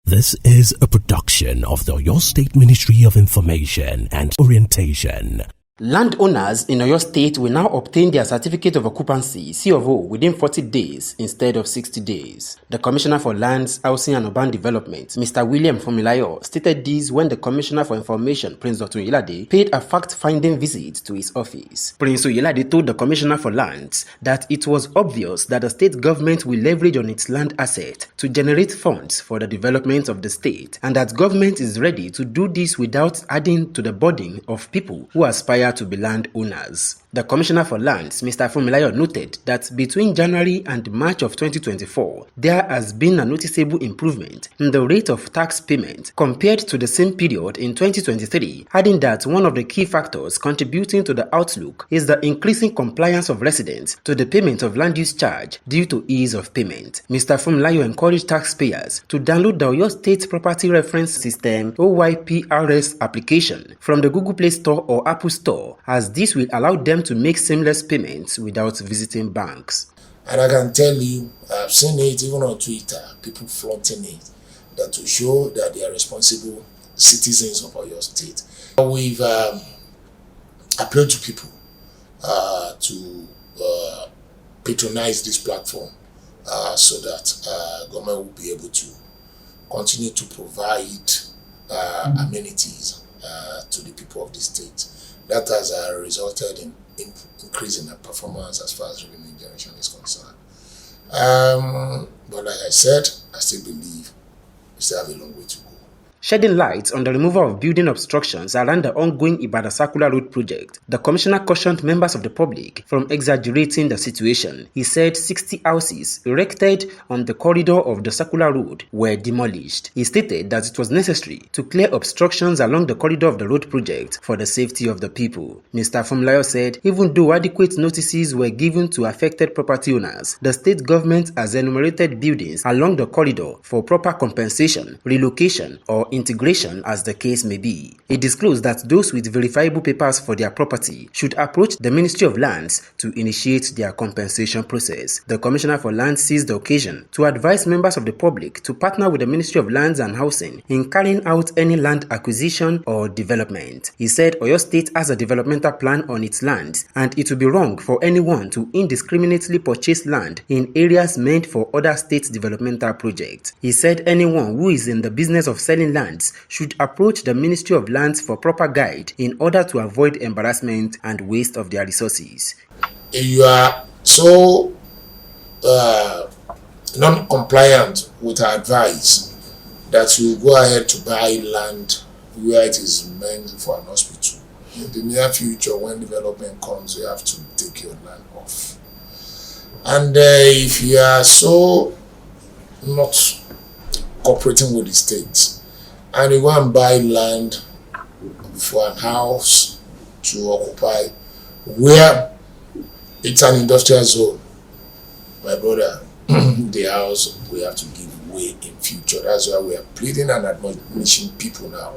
This is a production of the Oyo State Ministry of Information and Orientation. Landowners in Oyo State will now obtain their certificate of occupancy (COO) within 40 days instead of 60 days. The Commissioner for Lands, Housing and Urban Development, Mr. William Fumilayo, stated this when the Commissioner for Information, Prince Dr. Oyelade, paid a fact-finding visit to his office. Prince Oyelade told the Commissioner for Lands that it was obvious that the state government will leverage on its land asset to generate funds for the development of the state, and that government is ready to do this without adding to the burden of people who aspire to be landowners. The Commissioner for Lands, Mr. Fumilayo, noted that between January and March of 2024, there has been a noticeable improvement in the rate of tax payment compared to the same period in 2023, adding that one of the key factors contributing to the outlook is the increasing compliance of residents to the payment of land use charge due to ease of payment. Mr. Fumilayo encouraged taxpayers to download the Oyo State Property Reference System (OYPRS) application from the Google Play Store or Apple Store, as this will allow them to make seamless payments without visiting banks. And I can tell you, I've seen it even on Twitter, people flaunting it, that to show that they are responsible citizens of Oyo State. We've appealed to people to patronize this platform so that government will be able to continue to provide amenities to the people of the state. That has resulted in increasing the performance as far as revenue generation is concerned. But like I said, I still believe we still have a long way to go. Shedding light on the removal of building obstructions around the ongoing Ibadan Circular Road project, the Commissioner cautioned members of the public from exaggerating the situation. He said 60 houses erected on the corridor of the Circular Road were demolished. He stated that it was necessary to clear obstructions along the corridor of the road project for the safety of the people. Mr. Fumilayo said even though adequate notices were given to affected property owners, the state government has enumerated buildings along the corridor for proper compensation, relocation, or integration as the case may be. He disclosed that those with verifiable papers for their property should approach the Ministry of Lands to initiate their compensation process. The Commissioner for Lands seized the occasion to advise members of the public to partner with the Ministry of Lands and Housing in carrying out any land acquisition or development. He said Oyo State has a developmental plan on its lands, and it would be wrong for anyone to indiscriminately purchase land in areas meant for other state developmental projects. He said anyone who is in the business of selling lands should approach the Ministry of Lands for proper guide in order to avoid embarrassment and waste of their resources. If you are so non-compliant with our advice that you go ahead to buy land where it is meant for an hospital, in the near future when development comes, you have to take your land off. And if you are so not cooperating with the state, and you go and buy land for a house to occupy where it's an industrial zone, my brother, the house we have to give way in future. That's why we are pleading and admonishing people now.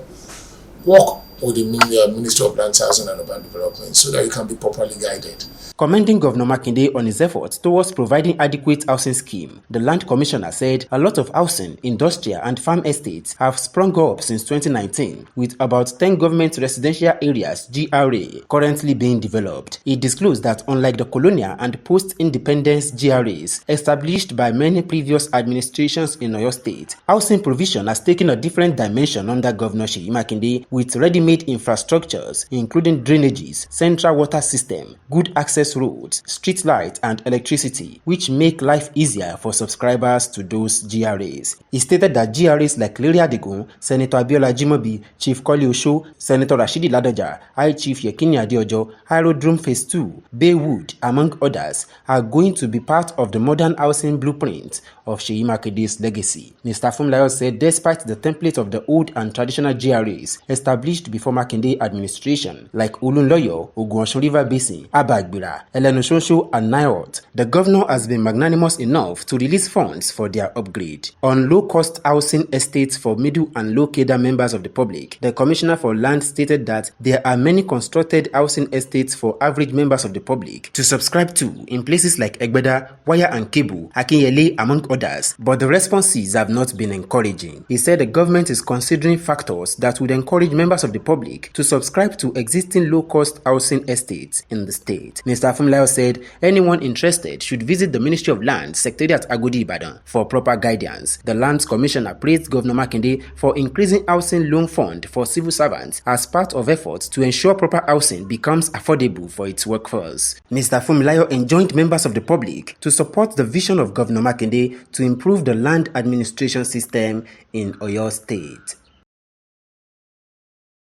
Work with the Ministry of Lands, Housing and Urban Development so that you can be properly guided. Commending Governor Makinde on his efforts towards providing adequate housing scheme, the Land Commissioner said a lot of housing, industrial and farm estates have sprung up since 2019, with about 10 government residential areas (GRA) currently being developed. He disclosed that unlike the colonial and post-independence GRAs established by many previous administrations in Oyo State, housing provision has taken a different dimension under Governor Seyi Makinde, with ready-made infrastructures including drainages, central water system, good access roads, street light and electricity, which make life easier for subscribers to those GRAs. He stated that GRAs like Leria Adegun, Senator Abiola Jimobi, Chief Koli Osho, Senator Rashidi Ladoja, High Chief Yekini Adeojo, Aerodrome Phase 2, Baywood, among others, are going to be part of the modern housing blueprint of Seyi Makinde's legacy. Mr. Fumilayo said despite the template of the old and traditional GRAs established before before Makinde administration, like Ulunloyo, Ogun River Basin, Abagbira, Elenosonsho, and Nairot. The governor has been magnanimous enough to release funds for their upgrade. On low-cost housing estates for middle and low cadre members of the public, the Commissioner for Land stated that there are many constructed housing estates for average members of the public to subscribe to in places like Egbeda, Wire and Cable, Akinyele, among others, but the responses have not been encouraging. He said the government is considering factors that would encourage members of the public to subscribe to existing low-cost housing estates in the state. Mr. Funmilayo said anyone interested should visit the Ministry of Land, Secretariat Agodi Ibadan, for proper guidance. The Lands Commissioner praised Governor Makinde for increasing housing loan fund for civil servants as part of efforts to ensure proper housing becomes affordable for its workforce. Mr. Funmilayo enjoined members of the public to support the vision of Governor Makinde to improve the land administration system in Oyo State.